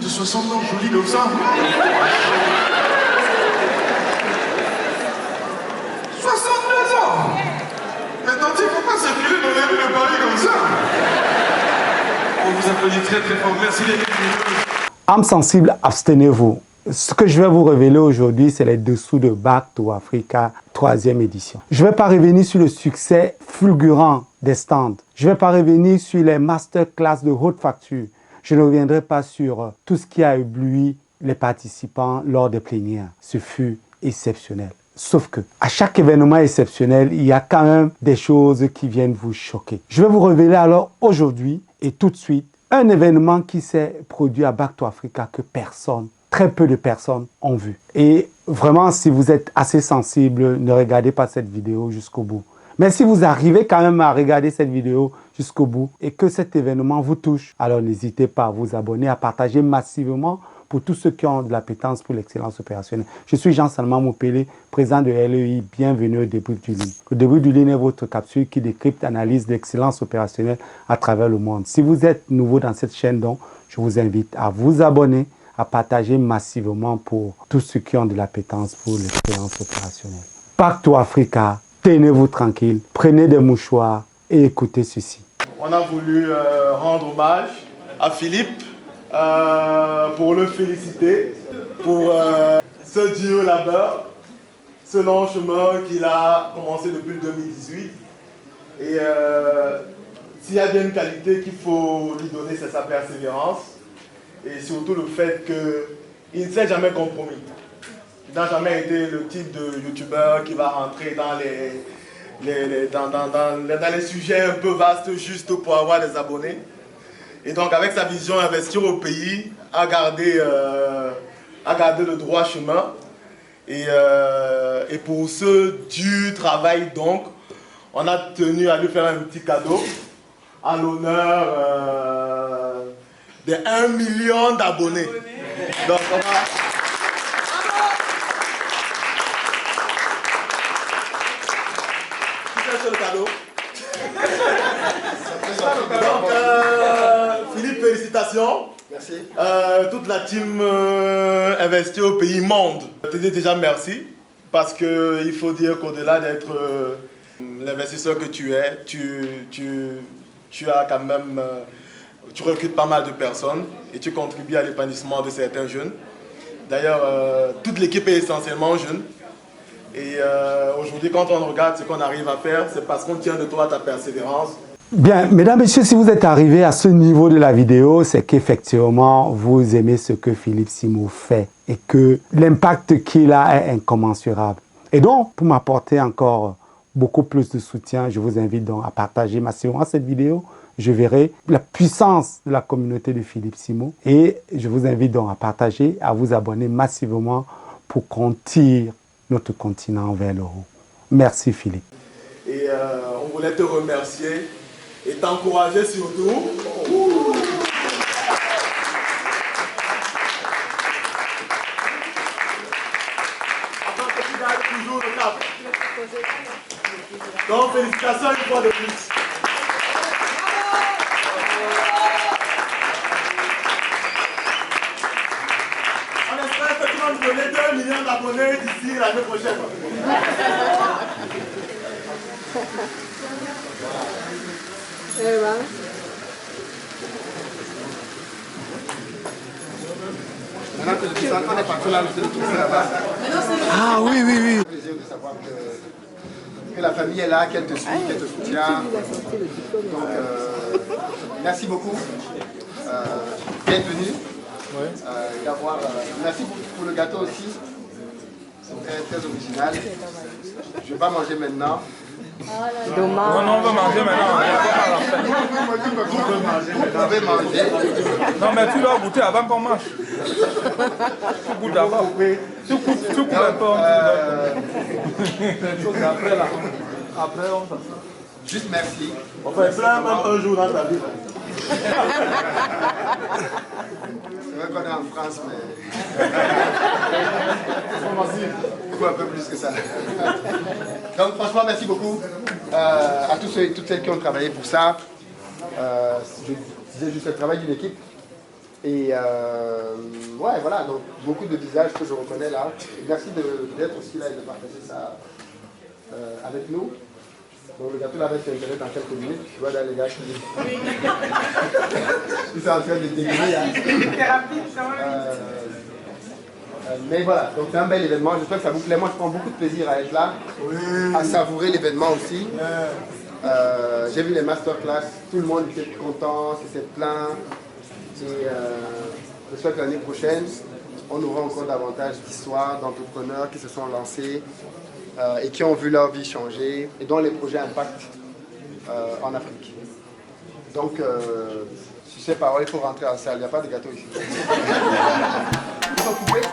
de 60 ans, jolie comme ça. 62 ans. Mais tant il ne faut pas circuler dans les rues de Paris comme ça. On vous applaudit très très fort. Merci d'être venus. Âmes sensibles, abstenez-vous. Ce que je vais vous révéler aujourd'hui, c'est les dessous de Back to Africa 3e édition. Je ne vais pas revenir sur le succès fulgurant des stands. Je ne vais pas revenir sur les masterclass de haute facture. Je ne reviendrai pas sur tout ce qui a ébloui les participants lors des plénières. Ce fut exceptionnel. Sauf que à chaque événement exceptionnel, il y a quand même des choses qui viennent vous choquer. Je vais vous révéler alors aujourd'hui et tout de suite un événement qui s'est produit à Back to Africa que très peu de personnes ont vu. Et vraiment, si vous êtes assez sensible, ne regardez pas cette vidéo jusqu'au bout. Mais si vous arrivez quand même à regarder cette vidéo jusqu'au bout et que cet événement vous touche, alors n'hésitez pas à vous abonner, à partager massivement pour tous ceux qui ont de l'appétence pour l'excellence opérationnelle. Je suis Jean-Salman Mopele, président de LEI. Bienvenue au Débrief du Lean. Le Débrief du Lean est votre capsule qui décrypte, analyse l'excellence opérationnelle à travers le monde. Si vous êtes nouveau dans cette chaîne, donc, je vous invite à vous abonner, à partager massivement pour tous ceux qui ont de l'appétence pour l'excellence opérationnelle. Back to Africa, tenez-vous tranquille, prenez des mouchoirs et écoutez ceci. On a voulu rendre hommage à Philippe pour le féliciter pour ce dur labeur, ce long chemin qu'il a commencé depuis le 2018. Et s'il y a bien une qualité qu'il faut lui donner, c'est sa persévérance. Et surtout le fait qu'il ne s'est jamais compromis. Il n'a jamais été le type de youtubeur qui va rentrer dans les sujets un peu vastes juste pour avoir des abonnés. Et donc avec sa vision investir au pays, à garder le droit chemin. Et pour ce dur travail donc, on a tenu à lui faire un petit cadeau en l'honneur de 1 million d'abonnés. Donc on va... C'est le cadeau. Donc, Philippe, félicitations. Merci. Toute la team investie au pays monde. Je te dis déjà merci parce qu'il faut dire qu'au-delà d'être l'investisseur que tu es, tu as quand même... tu recrutes pas mal de personnes et tu contribues à l'épanouissement de certains jeunes. D'ailleurs, toute l'équipe est essentiellement jeune. Et aujourd'hui, quand on regarde ce qu'on arrive à faire, c'est parce qu'on tient de toi ta persévérance. Bien, mesdames, messieurs, si vous êtes arrivés à ce niveau de la vidéo, c'est qu'effectivement, vous aimez ce que Philippe Simo fait et que l'impact qu'il a est incommensurable. Et donc, pour m'apporter encore beaucoup plus de soutien, je vous invite donc à partager massivement cette vidéo. Je verrai la puissance de la communauté de Philippe Simo et je vous invite donc à partager, à vous abonner massivement pour qu'on tire notre continent vers le haut. Merci Philippe. Et on voulait te remercier et t'encourager surtout. Attends que tu gardes toujours le cap. Donc félicitations une fois de plus. On espère que tu vas nous donner 2 millions d'abonnés d'ici l'année prochaine. Maintenant que je suis on est parti là, je suis là-bas. Ah oui, oui, oui. C'est un plaisir de savoir que la famille est là, qu'elle te suit, qu'elle te soutient. Donc, merci beaucoup. Bienvenue. D'avoir. Merci pour le gâteau aussi. C'est très, très original. Je ne vais pas manger maintenant. Dommage. Non, on va manger maintenant. Vous pouvez manger. Non, mais tu dois goûter avant qu'on mange. Tu goûtes d'abord. Tu coupes un peu. Après, là. Après, on fait ça. Juste merci. On fait plein même un jour dans ta vie. C'est vrai qu'on est en France, mais... Il faut un peu plus que ça. Donc franchement, merci beaucoup à tous ceux et toutes celles qui ont travaillé pour ça. Je disais juste le travail d'une équipe. Et ouais, voilà, donc beaucoup de visages que je reconnais là. Et merci d'être aussi là et de partager ça avec nous. Donc le gâteau là va être intéressant dans quelques minutes. Tu vois là les gars qui sont en train de dégueuler. Mais voilà, donc c'est un bel événement. J'espère que ça vous plaît. Moi je prends beaucoup de plaisir à être là, à savourer l'événement aussi. J'ai vu les masterclass, tout le monde était content, c'était plein. Et je souhaite que l'année prochaine, on aura encore davantage d'histoires d'entrepreneurs qui se sont lancés et qui ont vu leur vie changer et dont les projets impactent en Afrique. Donc, sur ces paroles, il faut rentrer en salle. Il n'y a pas de gâteau ici. Ils sont coupés.